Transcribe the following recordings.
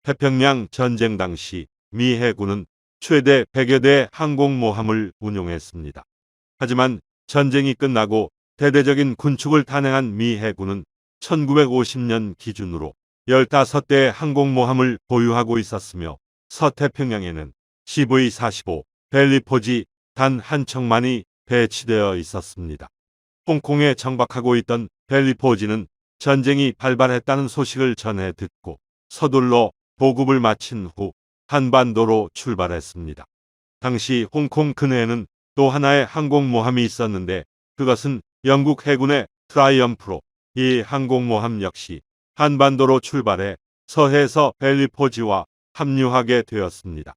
태평양 전쟁 당시 미 해군은 최대 100여 대의 항공모함을 운용했습니다. 하지만 전쟁이 끝나고 대대적인 군축을 단행한 미 해군은 1950년 기준으로 15대의 항공모함을 보유하고 있었으며 서태평양에는 CV-45 벨리포지 단 한 척만이 배치되어 있었습니다. 홍콩에 정박하고 있던 벨리포지는 전쟁이 발발했다는 소식을 전해 듣고 서둘러 보급을 마친 후 한반도로 출발했습니다. 당시 홍콩 근해에는 또 하나의 항공모함이 있었는데 그것은 영국 해군의 트라이엄프로 이 항공모함 역시 한반도로 출발해 서해에서 벨리포지와 합류하게 되었습니다.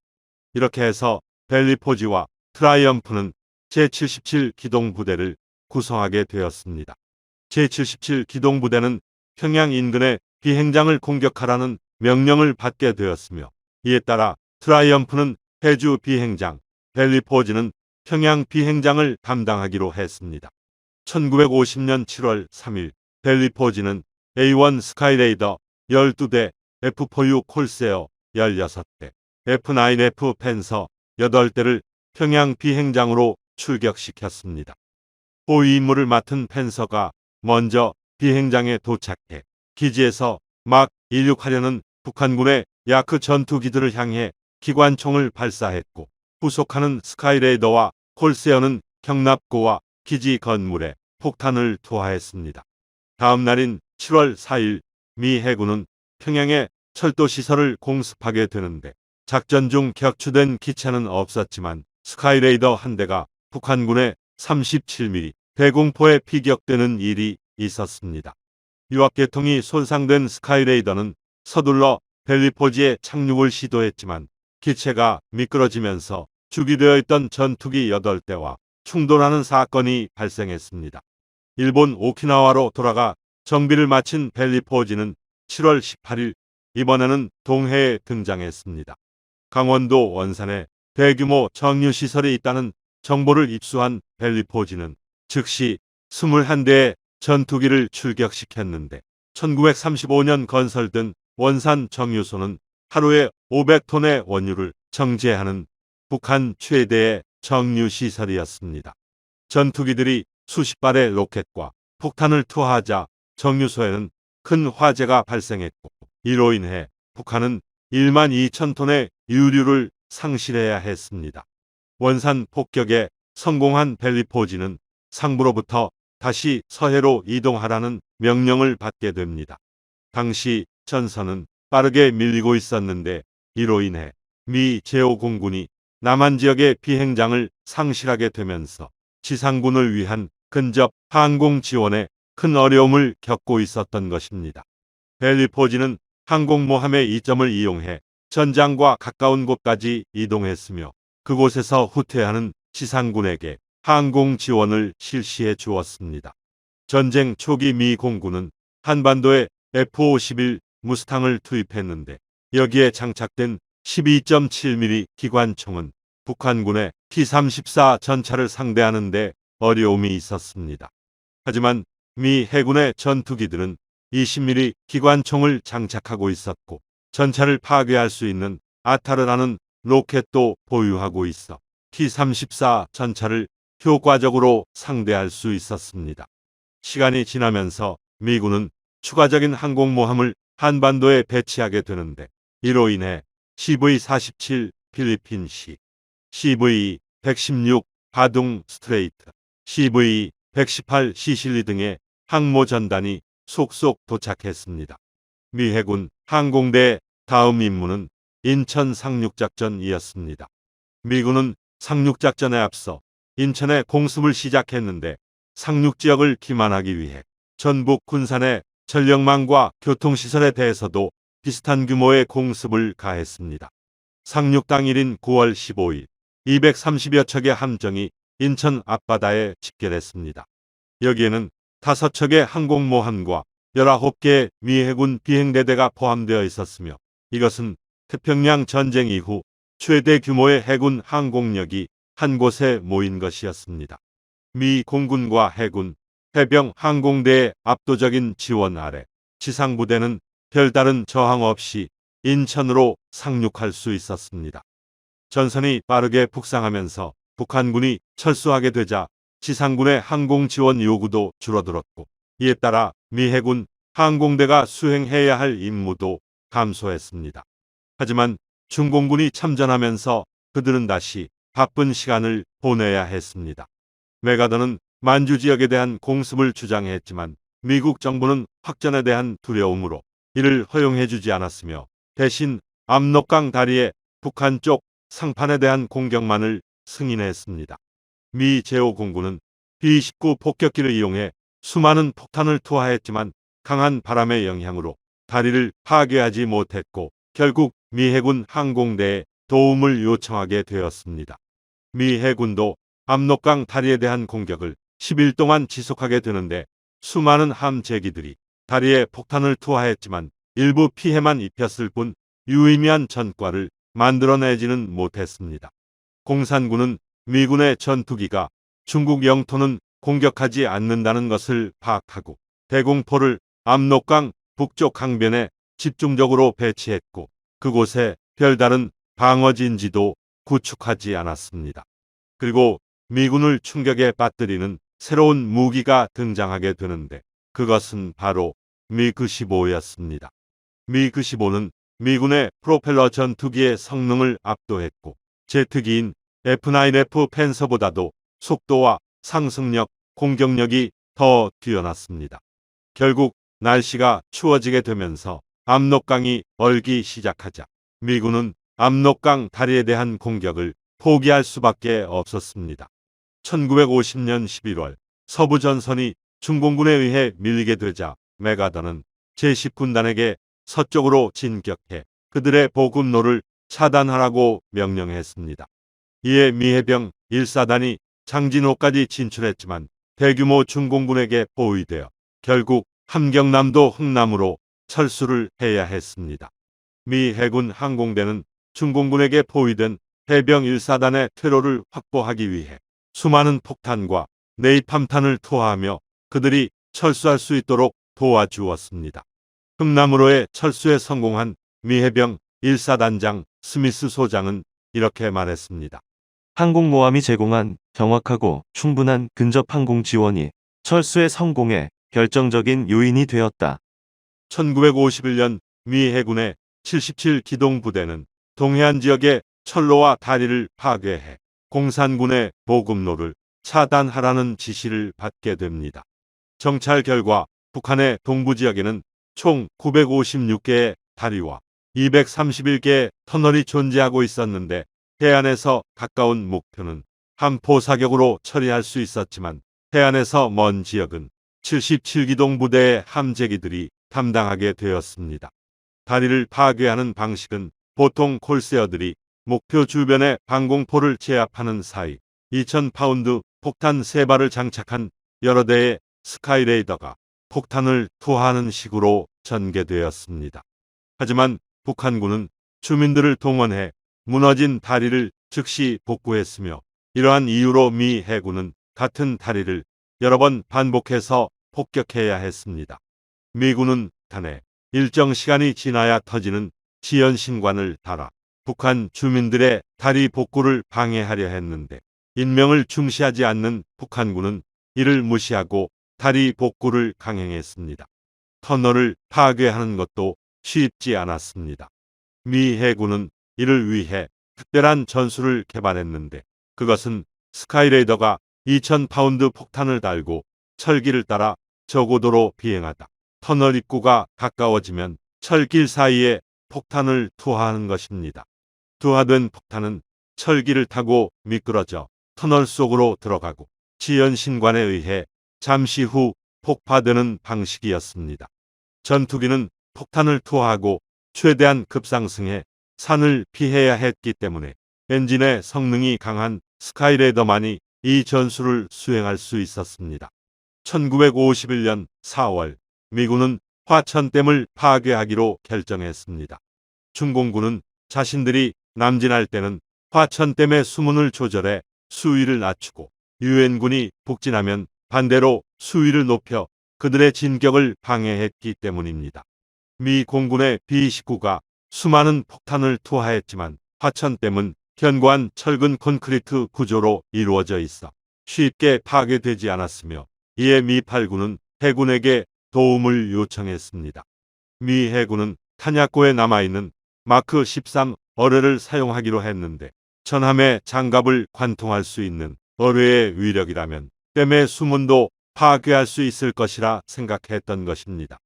이렇게 해서 벨리포지와 트라이엄프는 제77 기동부대를 구성하게 되었습니다. 제77 기동부대는 평양 인근의 비행장을 공격하라는 명령을 받게 되었으며 이에 따라 트라이엄프는 해주 비행장, 벨리포지는 평양 비행장을 담당하기로 했습니다. 1950년 7월 3일 벨리포지는 A1 스카이레이더 12대, F4U 콜세어 16대, F9F 팬서 8대를 평양 비행장으로 출격시켰습니다. 호위 임무를 맡은 팬서가 먼저 비행장에 도착해 기지에서 막 이륙하려는 북한군의 야크 전투기들을 향해 기관총을 발사했고 후속하는 스카이레이더와 콜세어는 경납고와 기지 건물에 폭탄을 투하했습니다. 다음 날인 7월 4일 미 해군은 평양에 철도 시설을 공습하게 되는데 작전 중 격추된 기체는 없었지만 스카이레이더 한 대가 북한군의 37mm 대공포에 피격되는 일이 있었습니다. 유압계통이 손상된 스카이레이더는 서둘러 벨리포지에 착륙을 시도했지만 기체가 미끄러지면서 주기되어 있던 전투기 8대와 충돌하는 사건이 발생했습니다. 일본 오키나와로 돌아가 정비를 마친 벨리포지는 7월 18일 이번에는 동해에 등장했습니다. 강원도 원산에 대규모 정유시설이 있다는 정보를 입수한 벨리포지는 즉시 21대의 전투기를 출격시켰는데 1935년 건설된 원산 정유소는 하루에 500톤의 원유를 정제하는 북한 최대의 정유시설이었습니다. 전투기들이 수십 발의 로켓과 폭탄을 투하하자 정유소에는 큰 화재가 발생했고 이로 인해 북한은 1만 2천 톤의 유류를 상실해야 했습니다. 원산 폭격에 성공한 벨리포지는 상부로부터 다시 서해로 이동하라는 명령을 받게 됩니다. 당시 전선은 빠르게 밀리고 있었는데 이로 인해 미 제5공군이 남한 지역의 비행장을 상실하게 되면서 지상군을 위한 근접 항공 지원에 큰 어려움을 겪고 있었던 것입니다. 벨리포지는 항공모함의 이점을 이용해 전장과 가까운 곳까지 이동했으며 그곳에서 후퇴하는 지상군에게 항공 지원을 실시해 주었습니다. 전쟁 초기 미 공군은 한반도에 F-51 무스탕을 투입했는데 여기에 장착된 12.7mm 기관총은 북한군의 T-34 전차를 상대하는 데 어려움이 있었습니다. 하지만 미 해군의 전투기들은 20mm 기관총을 장착하고 있었고 전차를 파괴할 수 있는 아타르라는 로켓도 보유하고 있어 T-34 전차를 효과적으로 상대할 수 있었습니다. 시간이 지나면서 미군은 추가적인 항공모함을 한반도에 배치하게 되는데 이로 인해 CV-47 필리핀시, CV-116 바둥 스트레이트, CV-118 시실리 등의 항모 전단이 속속 도착했습니다. 미 해군 항공대의 다음 임무는 인천 상륙작전이었습니다. 미군은 상륙작전에 앞서 인천에 공습을 시작했는데 상륙지역을 기만하기 위해 전북 군산의 전력망과 교통시설에 대해서도 비슷한 규모의 공습을 가했습니다. 상륙 당일인 9월 15일 230여 척의 함정이 인천 앞바다에 집결했습니다. 여기에는 5척의 항공모함과 19개의 미 해군 비행대대가 포함되어 있었으며 이것은 태평양 전쟁 이후 최대 규모의 해군 항공력이 한 곳에 모인 것이었습니다. 미 공군과 해군, 해병 항공대의 압도적인 지원 아래 지상부대는 별다른 저항 없이 인천으로 상륙할 수 있었습니다. 전선이 빠르게 북상하면서 북한군이 철수하게 되자 지상군의 항공 지원 요구도 줄어들었고, 이에 따라 미 해군 항공대가 수행해야 할 임무도 감소했습니다. 하지만 중공군이 참전하면서 그들은 다시 바쁜 시간을 보내야 했습니다. 메가더는 만주 지역에 대한 공습을 주장했지만 미국 정부는 확전에 대한 두려움으로 이를 허용해주지 않았으며, 대신 압록강 다리의 북한 쪽 상판에 대한 공격만을 승인했습니다. 미 제5공군은 B-29 폭격기를 이용해 수많은 폭탄을 투하했지만 강한 바람의 영향으로 다리를 파괴하지 못했고, 결국 미 해군 항공대에 도움을 요청하게 되었습니다. 미 해군도 압록강 다리에 대한 공격을 10일 동안 지속하게 되는데, 수많은 함재기들이 다리에 폭탄을 투하했지만 일부 피해만 입혔을 뿐 유의미한 전과를 만들어내지는 못했습니다. 공산군은 미군의 전투기가 중국 영토는 공격하지 않는다는 것을 파악하고 대공포를 압록강 북쪽 강변에 집중적으로 배치했고, 그곳에 별다른 방어진지도 구축하지 않았습니다. 그리고 미군을 충격에 빠뜨리는 새로운 무기가 등장하게 되는데, 그것은 바로 미그-15였습니다. 미그-15는 미군의 프로펠러 전투기의 성능을 압도했고, 제트기인 F9F 팬서보다도 속도와 상승력, 공격력이 더 뛰어났습니다. 결국 날씨가 추워지게 되면서 압록강이 얼기 시작하자 미군은 압록강 다리에 대한 공격을 포기할 수밖에 없었습니다. 1950년 11월 서부 전선이 중공군에 의해 밀리게 되자 메가더는 제10군단에게 서쪽으로 진격해 그들의 보급로를 차단하라고 명령했습니다. 이에 미 해병 1사단이 장진호까지 진출했지만 대규모 중공군에게 포위되어 결국 함경남도 흥남으로 철수를 해야 했습니다. 미 해군 항공대는 중공군에게 포위된 해병 1사단의 퇴로를 확보하기 위해 수많은 폭탄과 네이팜탄을 투하하며 그들이 철수할 수 있도록 도와주었습니다. 흥남으로의 철수에 성공한 미 해병 1사단장 스미스 소장은 이렇게 말했습니다. 항공모함이 제공한 정확하고 충분한 근접 항공 지원이 철수의 성공에 결정적인 요인이 되었다. 1951년 미 해군의 77기동 부대는 동해안 지역의 철로와 다리를 파괴해 공산군의 보급로를 차단하라는 지시를 받게 됩니다. 정찰 결과 북한의 동부 지역에는 총 956개의 다리와 231개의 터널이 존재하고 있었는데, 해안에서 가까운 목표는 함포 사격으로 처리할 수 있었지만 해안에서 먼 지역은 77기동 부대의 함재기들이 담당하게 되었습니다. 다리를 파괴하는 방식은 보통 콜세어들이 목표 주변에 방공포를 제압하는 사이 2000파운드 폭탄 3발을 장착한 여러 대의 스카이레이더가 폭탄을 투하하는 식으로 전개되었습니다. 하지만 북한군은 주민들을 동원해 무너진 다리를 즉시 복구했으며, 이러한 이유로 미 해군은 같은 다리를 여러 번 반복해서 폭격해야 했습니다. 미군은 단에 일정 시간이 지나야 터지는 지연신관을 달아 북한 주민들의 다리 복구를 방해하려 했는데, 인명을 중시하지 않는 북한군은 이를 무시하고 다리 복구를 강행했습니다. 터널을 파괴하는 것도 쉽지 않았습니다. 미 해군은 이를 위해 특별한 전술을 개발했는데, 그것은 스카이레이더가 2000파운드 폭탄을 달고 철기를 따라 저고도로 비행하다 터널 입구가 가까워지면 철길 사이에 폭탄을 투하하는 것입니다. 투하된 폭탄은 철기를 타고 미끄러져 터널 속으로 들어가고 지연신관에 의해 잠시 후 폭파되는 방식이었습니다. 전투기는 폭탄을 투하하고 최대한 급상승해 산을 피해야 했기 때문에 엔진의 성능이 강한 스카이레이더만이 이 전술을 수행할 수 있었습니다. 1951년 4월 미군은 화천댐을 파괴하기로 결정했습니다. 중공군은 자신들이 남진할 때는 화천댐의 수문을 조절해 수위를 낮추고, 유엔군이 북진하면 반대로 수위를 높여 그들의 진격을 방해했기 때문입니다. 미 공군의 B-29가 수많은 폭탄을 투하했지만 화천댐은 견고한 철근 콘크리트 구조로 이루어져 있어 쉽게 파괴되지 않았으며 이에 미 8군은 해군에게 도움을 요청했습니다. 미 해군은 탄약고에 남아있는 마크 13 어뢰를 사용하기로 했는데 전함의 장갑을 관통할 수 있는 어뢰의 위력이라면 댐의 수문도 파괴할 수 있을 것이라 생각했던 것입니다.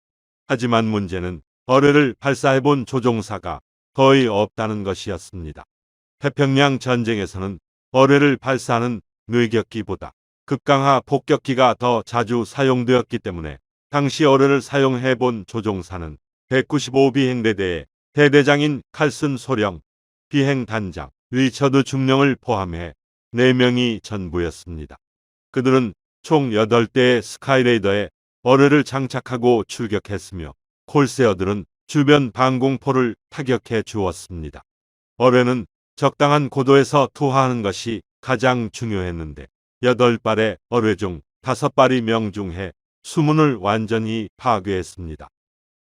하지만 문제는 어뢰를 발사해본 조종사가 거의 없다는 것이었습니다. 태평양 전쟁에서는 어뢰를 발사하는 뇌격기보다 급강하 폭격기가 더 자주 사용되었기 때문에 당시 어뢰를 사용해본 조종사는 195비행대대의 대대장인 칼슨 소령, 비행단장, 리처드 중령을 포함해 4명이 전부였습니다. 그들은 총 8대의 스카이레이더에 어뢰를 장착하고 출격했으며 콜세어들은 주변 방공포를 타격해 주었습니다. 어뢰는 적당한 고도에서 투하하는 것이 가장 중요했는데 8발의 어뢰 중 5발이 명중해 수문을 완전히 파괴했습니다.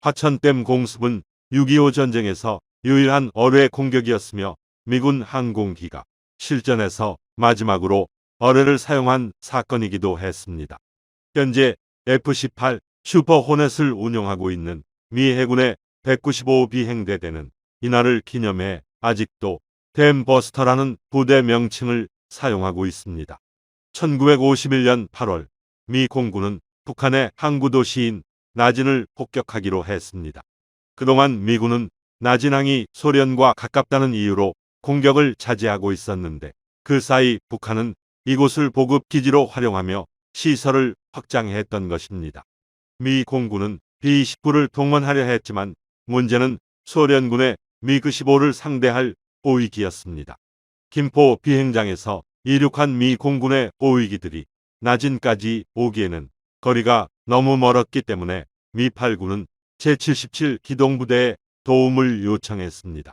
화천댐 공습은 6.25 전쟁에서 유일한 어뢰 공격이었으며 미군 항공기가 실전에서 마지막으로 어뢰를 사용한 사건이기도 했습니다. 현재 F-18 슈퍼 호넷을 운용하고 있는 미 해군의 195 비행대대는 이날을 기념해 아직도 댐 버스터라는 부대 명칭을 사용하고 있습니다. 1951년 8월 미 공군은 북한의 항구 도시인 나진을 폭격하기로 했습니다. 그동안 미군은 나진항이 소련과 가깝다는 이유로 공격을 자제하고 있었는데 그 사이 북한은 이곳을 보급기지로 활용하며 시설을 확장했던 것입니다. 미 공군은 B-29를 동원하려 했지만 문제는 소련군의 미그-15를 상대할 보위기였습니다. 김포 비행장에서 이륙한 미 공군의 보위기들이 나진까지 오기에는 거리가 너무 멀었기 때문에 미 8군은 제77 기동부대에 도움을 요청했습니다.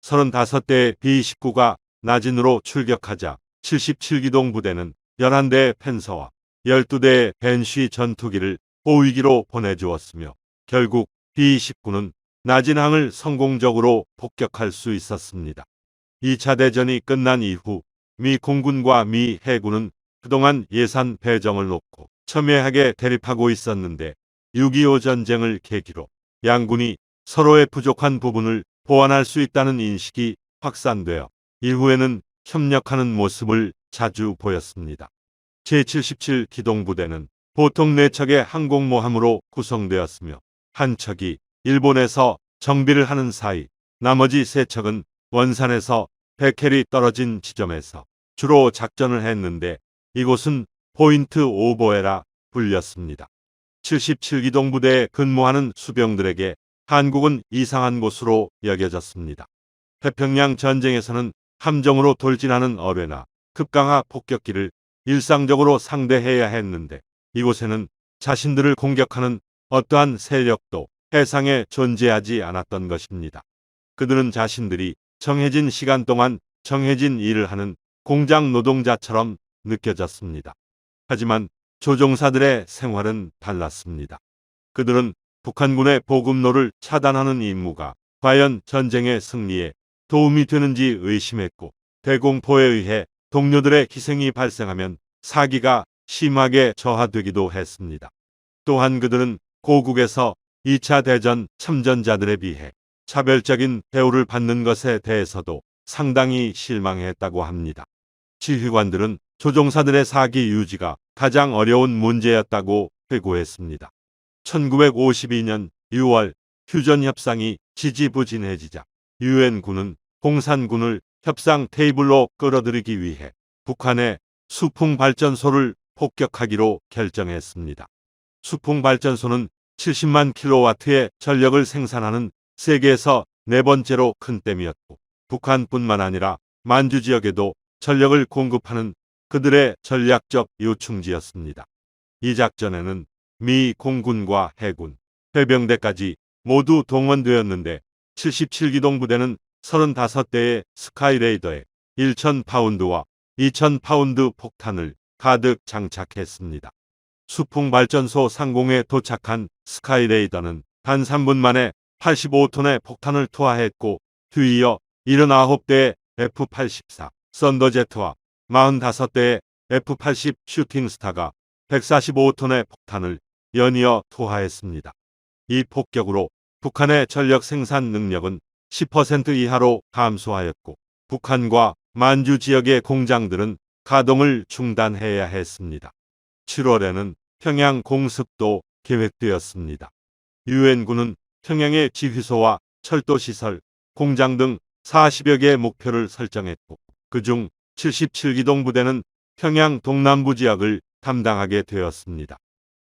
35대의 B-29가 나진으로 출격하자 77기동부대는 11대의 펜서와 12대의 벤쉬 전투기를 보위기로 보내주었으며 결국 B-29는 나진항을 성공적으로 폭격할 수 있었습니다. 2차 대전이 끝난 이후 미 공군과 미 해군은 그동안 예산 배정을 놓고 첨예하게 대립하고 있었는데 6.25 전쟁을 계기로 양군이 서로의 부족한 부분을 보완할 수 있다는 인식이 확산되어 이후에는 협력하는 모습을 자주 보였습니다. 제77 기동부대는 보통 4척의 항공모함으로 구성되었으며 한 척이 일본에서 정비를 하는 사이 나머지 3척은 원산에서 100캐리 떨어진 지점에서 주로 작전을 했는데 이곳은 포인트 오버에라 불렸습니다. 77기동부대에 근무하는 수병들에게 한국은 이상한 곳으로 여겨졌습니다. 태평양 전쟁에서는 함정으로 돌진하는 어뢰나 급강하 폭격기를 일상적으로 상대해야 했는데 이곳에는 자신들을 공격하는 어떠한 세력도 해상에 존재하지 않았던 것입니다. 그들은 자신들이 정해진 시간 동안 정해진 일을 하는 공장 노동자처럼 느껴졌습니다. 하지만 조종사들의 생활은 달랐습니다. 그들은 북한군의 보급로를 차단하는 임무가 과연 전쟁의 승리에 도움이 되는지 의심했고 대공포에 의해 동료들의 희생이 발생하면 사기가 심하게 저하되기도 했습니다. 또한 그들은 고국에서 2차 대전 참전자들에 비해 차별적인 대우를 받는 것에 대해서도 상당히 실망했다고 합니다. 지휘관들은 조종사들의 사기 유지가 가장 어려운 문제였다고 회고했습니다. 1952년 6월 휴전 협상이 지지부진해지자 유엔군은 공산군을 협상 테이블로 끌어들이기 위해 북한의 수풍발전소를 폭격하기로 결정했습니다. 수풍발전소는 70만 킬로와트의 전력을 생산하는 세계에서 4번째로 큰 댐이었고 북한뿐만 아니라 만주 지역에도 전력을 공급하는 그들의 전략적 요충지였습니다. 이 작전에는 미 공군과 해군, 해병대까지 모두 동원되었는데 77기동부대는 35대의 스카이레이더에 1,000파운드와 2,000파운드 폭탄을 가득 장착했습니다. 수풍발전소 상공에 도착한 스카이레이더는 단 3분 만에 85톤의 폭탄을 투하했고 뒤이어 79대의 F-84 썬더제트와 45대의 F-80 슈팅스타가 145톤의 폭탄을 연이어 투하했습니다. 이 폭격으로 북한의 전력 생산 능력은 10% 이하로 감소하였고 북한과 만주 지역의 공장들은 가동을 중단해야 했습니다. 7월에는 평양 공습도 계획되었습니다. 유엔군은 평양의 지휘소와 철도시설, 공장 등 40여 개의 목표를 설정했고 그중 77기동 부대는 평양 동남부 지역을 담당하게 되었습니다.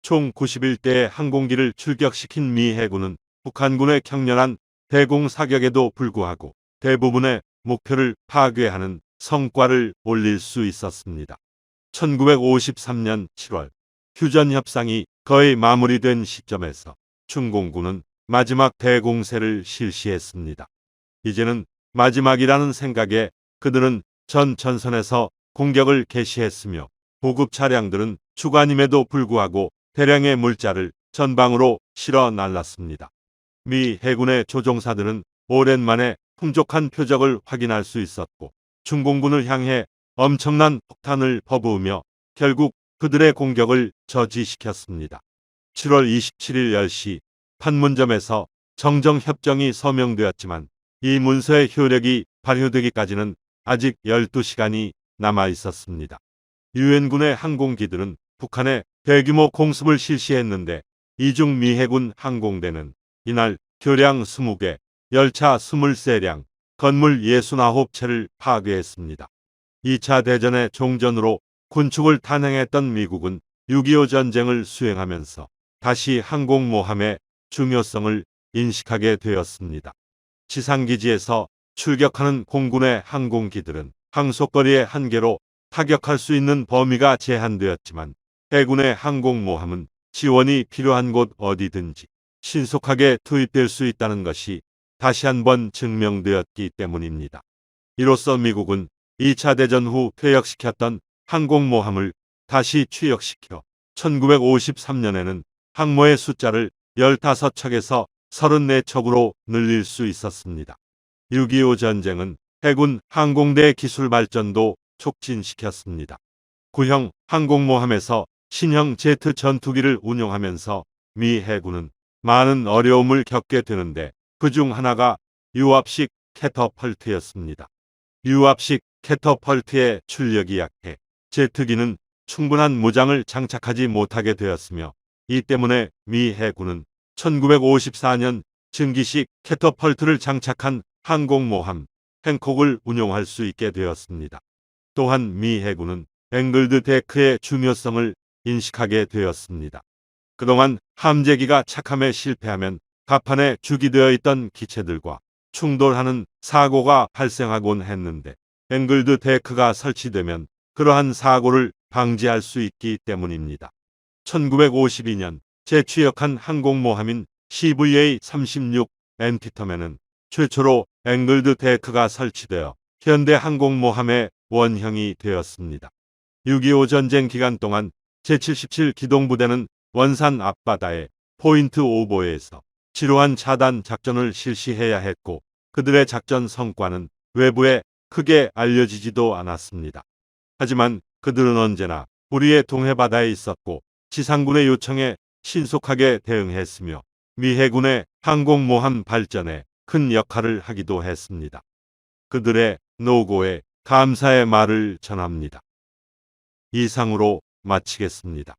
총 91대의 항공기를 출격시킨 미 해군은 북한군의 격렬한 대공 사격에도 불구하고 대부분의 목표를 파괴하는 성과를 올릴 수 있었습니다. 1953년 7월 휴전 협상이 거의 마무리된 시점에서 중공군은 마지막 대공세를 실시했습니다. 이제는 마지막이라는 생각에 그들은 전 전선에서 공격을 개시했으며 보급 차량들은 주간임에도 불구하고 대량의 물자를 전방으로 실어 날랐습니다. 미 해군의 조종사들은 오랜만에 풍족한 표적을 확인할 수 있었고 중공군을 향해 엄청난 폭탄을 퍼부으며 결국 그들의 공격을 저지시켰습니다. 7월 27일 10시 판문점에서 정정협정이 서명되었지만 이 문서의 효력이 발효되기까지는 아직 12시간이 남아 있었습니다. 유엔군의 항공기들은 북한에 대규모 공습을 실시했는데 이중 미 해군 항공대는 이날 교량 20개, 열차 23량, 건물 69채를 파괴했습니다. 2차 대전의 종전으로 군축을 탄핵했던 미국은 6.25 전쟁을 수행하면서 다시 항공모함의 중요성을 인식하게 되었습니다. 지상기지에서 출격하는 공군의 항공기들은 항속거리의 한계로 타격할 수 있는 범위가 제한되었지만 해군의 항공모함은 지원이 필요한 곳 어디든지 신속하게 투입될 수 있다는 것이 다시 한번 증명되었기 때문입니다. 이로써 미국은 2차 대전 후 퇴역시켰던 항공모함을 다시 취역시켜 1953년에는 항모의 숫자를 15척에서 34척으로 늘릴 수 있었습니다. 6.25 전쟁은 해군 항공대 기술 발전도 촉진시켰습니다. 구형 항공모함에서 신형 제트 전투기를 운용하면서 미 해군은 많은 어려움을 겪게 되는데 그중 하나가 유압식 캐터펄트였습니다. 유압식 캐터펄트의 출력이 약해 제트기는 충분한 무장을 장착하지 못하게 되었으며 이 때문에 미 해군은 1954년 증기식 캐터펄트를 장착한 항공모함 행콕을 운용할 수 있게 되었습니다. 또한 미 해군은 앵글드 데크의 중요성을 인식하게 되었습니다. 그동안 함재기가 착함에 실패하면 갑판에 주기되어 있던 기체들과 충돌하는 사고가 발생하곤 했는데 앵글드 데크가 설치되면 그러한 사고를 방지할 수 있기 때문입니다. 1952년 재취역한 항공모함인 CVA-36 앤티터맨은 최초로 앵글드 데크가 설치되어 현대 항공모함의 원형이 되었습니다. 6.25 전쟁 기간 동안 제77 기동부대는 원산 앞바다의 포인트 오보에서 지루한 차단 작전을 실시해야 했고 그들의 작전 성과는 외부에 크게 알려지지도 않았습니다. 하지만 그들은 언제나 우리의 동해바다에 있었고 지상군의 요청에 신속하게 대응했으며 미 해군의 항공모함 발전에 큰 역할을 하기도 했습니다. 그들의 노고에 감사의 말을 전합니다. 이상으로 마치겠습니다.